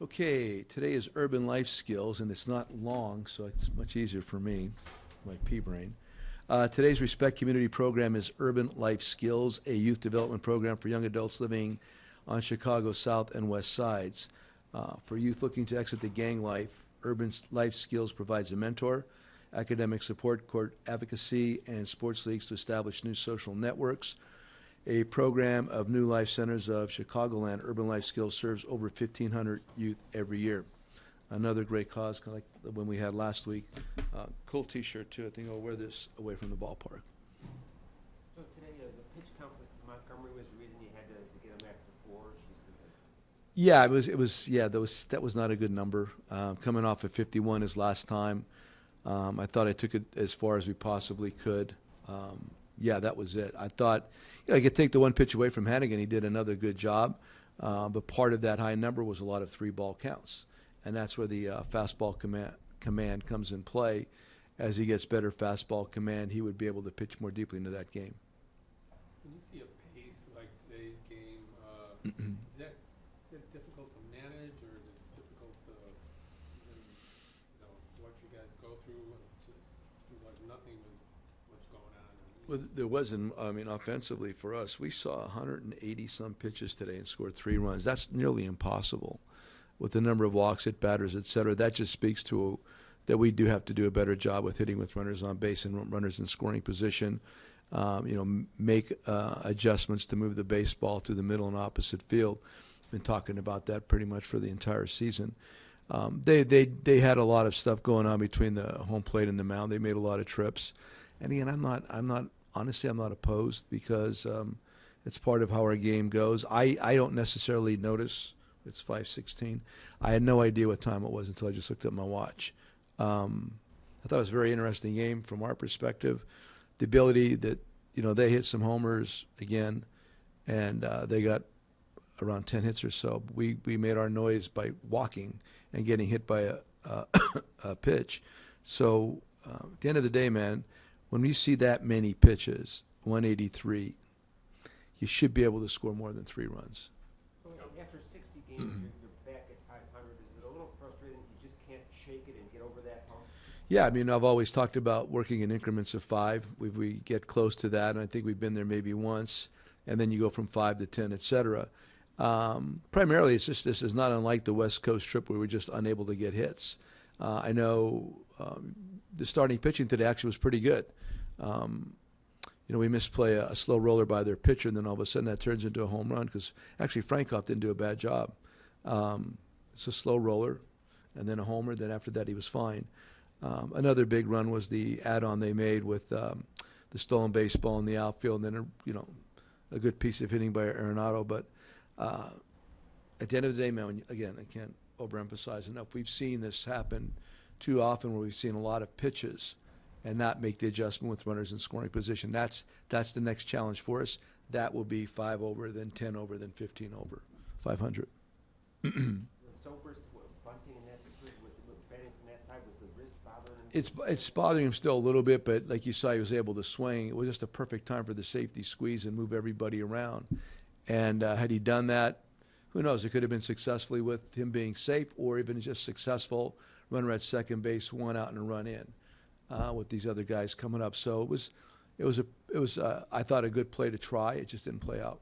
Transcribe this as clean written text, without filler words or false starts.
Okay, today is urban life skills, and it's not long, so it's much easier for me, my pea brain. Today's Respect Community program is Urban Life Skills, a youth development program for young adults living on Chicago's south and west sides. For youth looking to exit the gang life, Urban Life Skills provides a mentor, academic support, court advocacy, and sports leagues to establish new social networks. A program of New Life Centers of Chicagoland, Urban Life Skills, serves over 1,500 youth every year. Another great cause, kind of like the one we had last week. Cool T-shirt, too. I think I'll wear this away from the ballpark. So today, the pitch count with Montgomery was the reason you had to get him back to 4? Yeah, that was not a good number. Coming off of 51 his last time, I thought I took it as far as we possibly could. Yeah, that was it. I thought, I could take the one pitch away from Hannigan. He did another good job. But part of that high number was a lot of 3-ball counts. And that's where the fastball command comes in play. As he gets better fastball command, he would be able to pitch more deeply into that game. When you see a pace like today's game, is that difficult to manage, or is it difficult to watch you guys go through? It just seemed like nothing was much going on. Well, there wasn't. I mean, offensively for us, we saw 180-some pitches today and scored 3 runs. That's nearly impossible with the number of walks, hit batters, et cetera. That just speaks to that we do have to do a better job with hitting with runners on base and runners in scoring position. Make adjustments to move the baseball through the middle and opposite field. Been talking about that pretty much for the entire season. They had a lot of stuff going on between the home plate and the mound. They made a lot of trips. And again, I'm not opposed because it's part of how our game goes. I don't necessarily notice it's 5:16. I had no idea what time it was until I just looked at my watch. I thought it was a very interesting game from our perspective. The ability that, they hit some homers again, and they got around 10 hits or so. We made our noise by walking and getting hit by a pitch. So at the end of the day, man, when we see that many pitches, 183, you should be able to score more than 3 runs. Well, after 60 games, you're back at 500. Is it a little frustrating you just can't shake it and get over that hump? Yeah, I mean, I've always talked about working in increments of 5. We get close to that, and I think we've been there maybe once, and then you go from 5 to 10, et cetera. Primarily, it's just this is not unlike the West Coast trip where we're just unable to get hits. I know the starting pitching today actually was pretty good. We misplay a slow roller by their pitcher, and then all of a sudden that turns into a home run because actually Frankoff didn't do a bad job. It's a slow roller, and then a homer. Then after that he was fine. Another big run was the add-on they made with the stolen baseball in the outfield, and then a good piece of hitting by Arenado. But at the end of the day, man, again, I can't overemphasize enough. We've seen this happen too often where we've seen a lot of pitches and not make the adjustment with runners in scoring position. That's the next challenge for us. That will be 5 over, then 10 over, then 15 over, 500. Bunting in that situation with batting from that side, was the wrist bothering him? It's bothering him still a little bit, but like you saw, he was able to swing. It was just a perfect time for the safety squeeze and move everybody around. And had he done that, who knows? It could have been successfully with him being safe, or even just successful runner at second base, 1 out and a run in, with these other guys coming up. So it was I thought a good play to try. It just didn't play out.